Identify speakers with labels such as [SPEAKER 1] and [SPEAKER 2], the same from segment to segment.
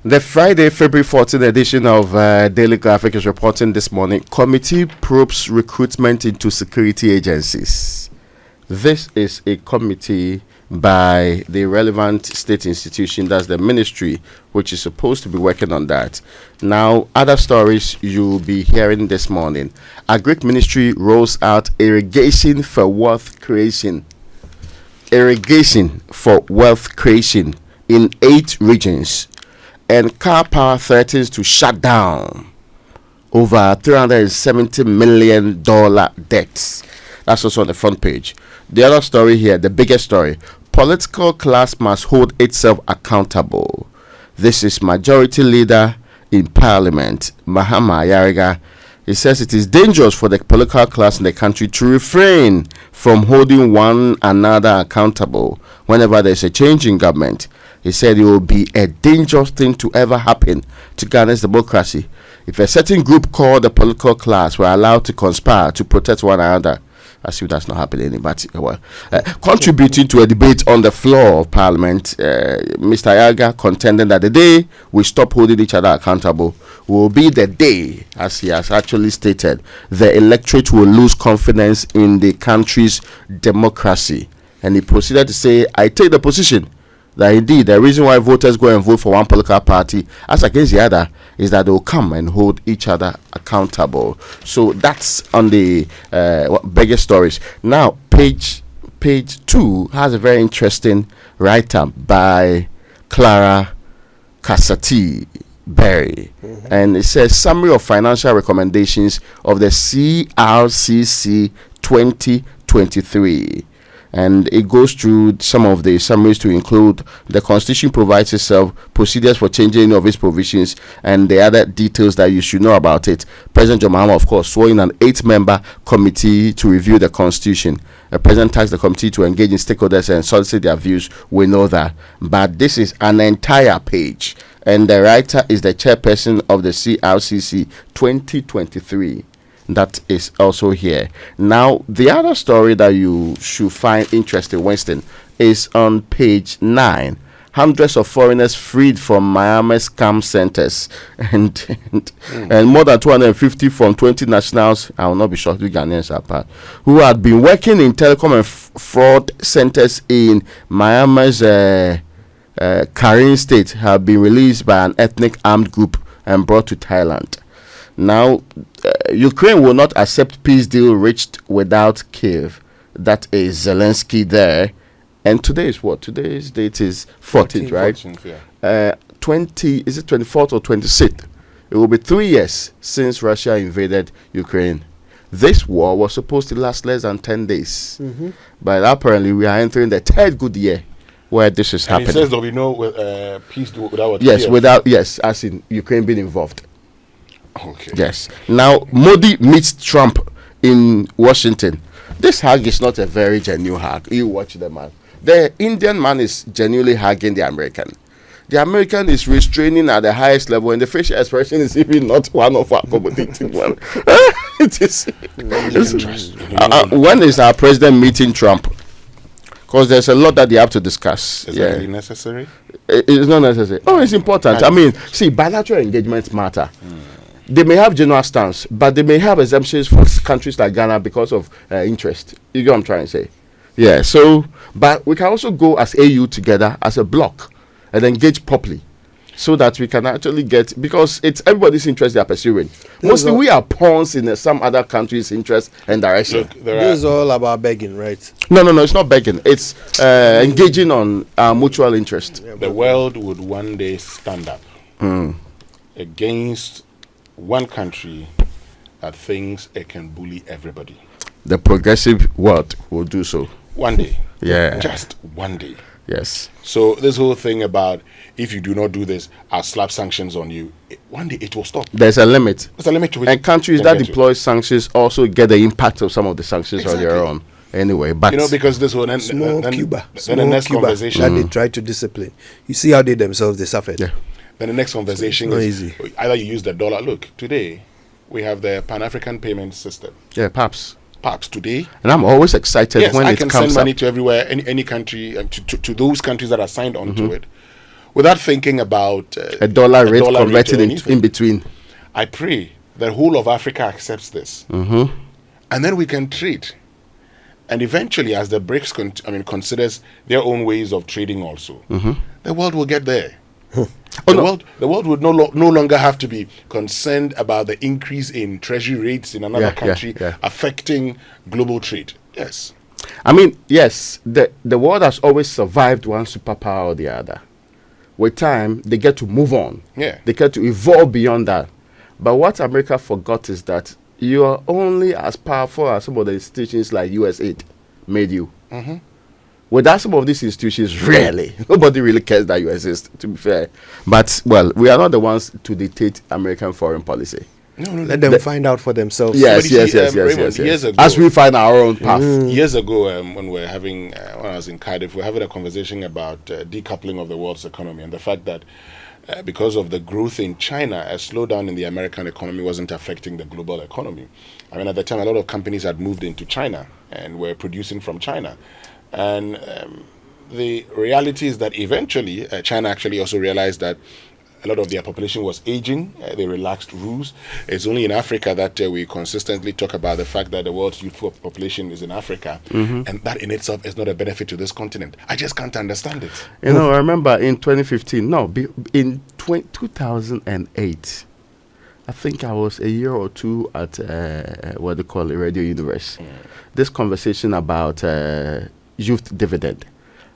[SPEAKER 1] The Friday, February 14th edition of Daily Graphic is reporting this morning. Committee probes recruitment into security agencies. This is a committee by the relevant state institution, that's the ministry, which is supposed to be working on that. Now, other stories you'll be hearing this morning. Agric Ministry rolls out irrigation for wealth creation. Irrigation for wealth creation in 8 regions. And Car Power threatens to shut down over $370 million debts. That's also on the front page. The other story here, the biggest story, political class must hold itself accountable. This is Majority Leader in Parliament, Mahama Ayariga. He says it is dangerous for the political class in the country to refrain from holding one another accountable whenever there's a change in government. He said it will be a dangerous thing to ever happen to Ghana's democracy if a certain group called the political class were allowed to conspire to protect one another. I see that's not happening, but contributing to a debate on the floor of Parliament, Mr. Ayaga contending that the day we stop holding each other accountable will be the day, as he has actually stated, the electorate will lose confidence in the country's democracy. And he proceeded to say, I take the position that indeed the reason why voters go and vote for one political party as against the other is that they will come and hold each other accountable. So that's on the biggest stories. Now, page 2 has a very interesting write-up by Clara Kasati Berry. And it says summary of financial recommendations of the CRCC 2023. And it goes through some of the summaries to include the Constitution provides itself procedures for changing any of its provisions and the other details that you should know about it. President John Mahama, of course, swore in an 8-member committee to review the Constitution. The President tasked the committee to engage in stakeholders and solicit their views. We know that. But this is an entire page. And the writer is the chairperson of the CRCC 2023. That is also here. Now, the other story that you should find interesting, Winston, is on page 9. Hundreds of foreigners freed from Miami's scam centers, and more than 250 from 20 nationals. I will not be shocked if Ghanaians are part, who had been working in telecom and fraud centers in Miami's Karen state have been released by an ethnic armed group and brought to Thailand. Now, Ukraine will not accept peace deal reached without Kiev. That is Zelensky there. And today is what? Today's date is 14th, right? 14th, yeah. 24th or 26th? It will be 3 years since Russia invaded Ukraine. This war was supposed to last less than 10 days. But apparently we are entering the 3rd good year where this is happening.
[SPEAKER 2] It says that we know peace without
[SPEAKER 1] Yes,
[SPEAKER 2] Kiev.
[SPEAKER 1] As in Ukraine being involved.
[SPEAKER 2] Okay.
[SPEAKER 1] Yes. Now, Modi meets Trump in Washington. This hug is not a very genuine hug. You watch the man. The Indian man is genuinely hugging the American. The American is restraining at the highest level, and the facial expression is even not one of our accommodating one. It is. When is our president meeting Trump? Because there's a lot that they have to discuss.
[SPEAKER 2] Is that really necessary?
[SPEAKER 1] It's not necessary. Oh, it's important. I mean, see, bilateral engagements matter. They may have general stance, but they may have exemptions for countries like Ghana because of interest. You get what I'm trying to say? Yeah, so, but we can also go as AU together, as a bloc, and engage properly so that we can actually get, because it's everybody's interest they are pursuing. Mostly we are pawns in some other countries' interest and direction.
[SPEAKER 3] Look, this is all about begging, right?
[SPEAKER 1] No, it's not begging. It's engaging on mutual interest.
[SPEAKER 2] The world would one day stand up against one country that thinks it can bully everybody.
[SPEAKER 1] The progressive world will do so.
[SPEAKER 2] One day.
[SPEAKER 1] Yeah.
[SPEAKER 2] Just one day.
[SPEAKER 1] Yes.
[SPEAKER 2] So this whole thing about if you do not do this, I'll slap sanctions on you. One day it will stop.
[SPEAKER 1] There's a limit.
[SPEAKER 2] There's a limit to it.
[SPEAKER 1] And countries that deploy sanctions also get the impact of some of the sanctions on their own. Anyway, but
[SPEAKER 2] because this one
[SPEAKER 3] Cuba,
[SPEAKER 2] then the next conversation
[SPEAKER 3] that they try to discipline. You see how they themselves they suffered.
[SPEAKER 1] Yeah.
[SPEAKER 2] Then the next conversation is
[SPEAKER 3] easy.
[SPEAKER 2] Either you use the dollar. Look, today we have the Pan-African payment system.
[SPEAKER 1] Yeah, PAPS
[SPEAKER 2] today.
[SPEAKER 1] And I'm always excited when
[SPEAKER 2] I
[SPEAKER 1] it
[SPEAKER 2] can
[SPEAKER 1] comes
[SPEAKER 2] send money
[SPEAKER 1] up.
[SPEAKER 2] to everywhere, any country, to those countries that are signed onto it, without thinking about
[SPEAKER 1] a dollar rate
[SPEAKER 2] dollar
[SPEAKER 1] converted
[SPEAKER 2] or
[SPEAKER 1] in
[SPEAKER 2] anything.
[SPEAKER 1] between.
[SPEAKER 2] I pray the whole of Africa accepts this, and then we can trade. And eventually, as the BRICS considers their own ways of trading, also, the world will get there. The world would no longer have to be concerned about the increase in treasury rates in another country affecting global trade. Yes.
[SPEAKER 1] I mean, yes, the world has always survived one superpower or the other. With time, they get to move on.
[SPEAKER 2] Yeah.
[SPEAKER 1] They get to evolve beyond that. But what America forgot is that you are only as powerful as some of the institutions like USAID made you. Without some of these institutions, really, nobody really cares that you exist, to be fair. But, well, we are not the ones to dictate American foreign policy.
[SPEAKER 2] No,
[SPEAKER 3] Let them find out for themselves.
[SPEAKER 1] Yes,
[SPEAKER 2] But you see,
[SPEAKER 1] yes.
[SPEAKER 2] Raymond, years ago,
[SPEAKER 1] As we find our own path.
[SPEAKER 2] years ago, when I was in Cardiff, we were having a conversation about decoupling of the world's economy and the fact that because of the growth in China, a slowdown in the American economy wasn't affecting the global economy. I mean, at the time, a lot of companies had moved into China and were producing from China. And the reality is that eventually, China actually also realized that a lot of their population was aging. They relaxed rules. It's only in Africa that we consistently talk about the fact that the world's youthful population is in Africa. And that in itself is not a benefit to this continent. I just can't understand it.
[SPEAKER 1] You know, I remember in 2015, in 2008, I think I was a year or two at, what they call it, Radio Universe. This conversation about youth dividend.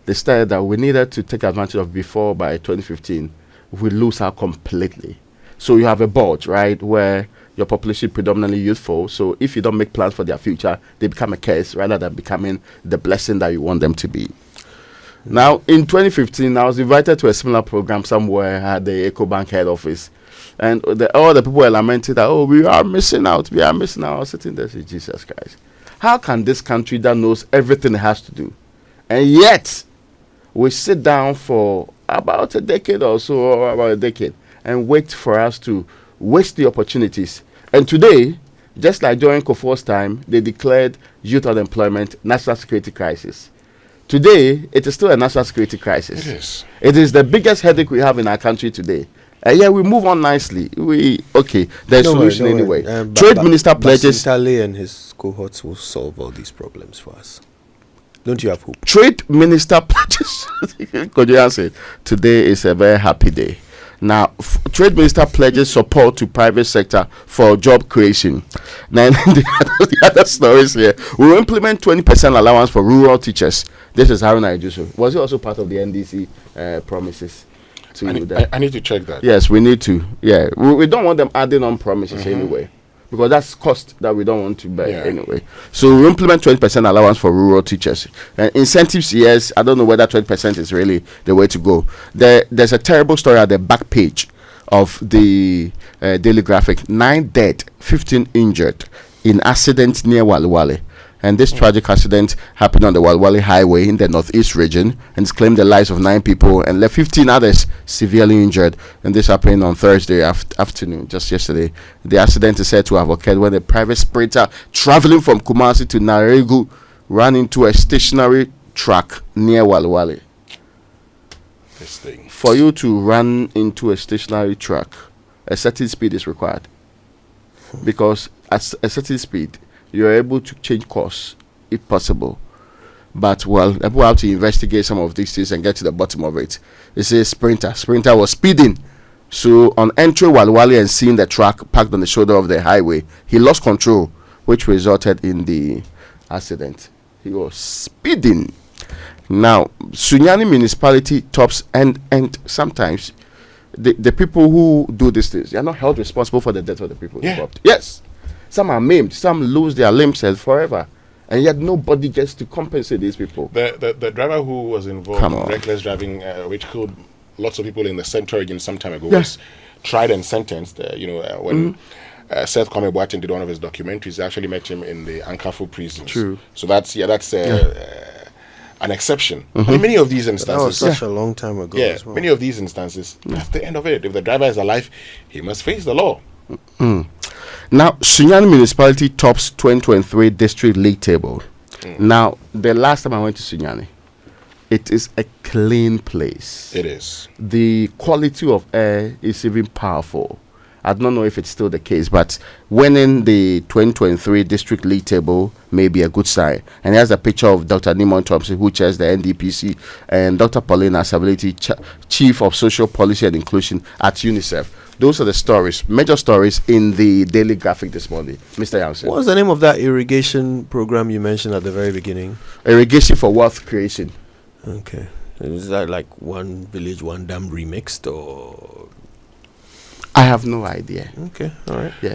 [SPEAKER 1] They stated that we needed to take advantage of before by 2015. We lose out completely. So you have a bulge, right, where your population is predominantly youthful. So if you don't make plans for their future, they become a curse rather than becoming the blessing that you want them to be. Now, in 2015, I was invited to a similar program somewhere at the EcoBank head office. And all the people were lamenting that, we are missing out. We are missing out. I was sitting there saying, Jesus Christ. How can this country that knows everything it has to do, and yet we sit down for about a decade or so, or about a decade, and wait for us to waste the opportunities? And today, just like during Kofo's time, they declared youth unemployment national security crisis. Today, it is still a national security crisis.
[SPEAKER 2] It is.
[SPEAKER 1] It is the biggest headache we have in our country today. Yeah, we move on nicely. There's solution anyway. Trade Minister pledges.
[SPEAKER 3] Italy and his cohorts will solve all these problems for us. Don't you have hope?
[SPEAKER 1] Trade Minister pledges. Could you answer? Today is a very happy day. Now, Trade Minister pledges support to private sector for job creation. Now, the other stories here. We will implement 20% allowance for rural teachers. This is Haruna Ijuso. Was it also part of the NDC promises?
[SPEAKER 2] I need to check that.
[SPEAKER 1] Yes, we need to. Yeah, we don't want them adding on promises anyway, because that's cost that we don't want to bear anyway. So we implement 20% allowance for rural teachers. Incentives, yes. I don't know whether 20% is really the way to go. There's a terrible story at the back page of the Daily Graphic. 9 dead, 15 injured in accident near Walwale. And this tragic accident happened on the Walwale Highway in the northeast region, and it's claimed the lives of 9 people and left 15 others severely injured. And this happened on Thursday afternoon, just yesterday. The accident is said to have occurred when a private sprinter traveling from Kumasi to Naregu ran into a stationary truck near Walwale.
[SPEAKER 2] This thing.
[SPEAKER 1] For you to run into a stationary truck, a certain speed is required, because at a certain speed you're able to change course if possible. But well, people have to investigate some of these things and get to the bottom of it. It's a sprinter was speeding, so on entering Walwale and seeing the truck parked on the shoulder of the highway, he lost control, which resulted in the accident. He was speeding. Now, Sunyani municipality tops, and sometimes the people who do these things, they are not held responsible for the death of the people involved. Yes. Some are maimed, some lose their limbs forever, and yet nobody gets to compensate these people.
[SPEAKER 2] The driver who was involved in reckless driving, which killed lots of people in the Central region some time ago, was tried and sentenced. When Seth Kwame Boateng did one of his documentaries, I actually met him in the Ankafu prisons.
[SPEAKER 1] True.
[SPEAKER 2] So that's an exception. In many of these instances,
[SPEAKER 3] that was such a long time ago.
[SPEAKER 2] Yeah,
[SPEAKER 3] as well.
[SPEAKER 2] many of these instances, that's the end of it. If the driver is alive, he must face the law.
[SPEAKER 1] Now, Sunyani municipality tops 2023 district league table. Now, the last time I went to Sunyani, it is a clean place.
[SPEAKER 2] It is.
[SPEAKER 1] The quality of air is even powerful. I don't know if it's still the case, but winning the 2023 district league table may be a good sign. And here's a picture of Dr. Nimon Thompson, who chairs the NDPC, and Dr. Pauline Asability, Chief of Social Policy and Inclusion at UNICEF. Those are the stories, major stories in the Daily Graphic this morning. Mr. Jansen.
[SPEAKER 3] What was the name of that irrigation program you mentioned at the very beginning?
[SPEAKER 1] Irrigation for Wealth Creation.
[SPEAKER 3] Okay. Is that like one village, one dam remixed, or?
[SPEAKER 1] I have no idea.
[SPEAKER 3] Okay, all right.
[SPEAKER 1] Yeah.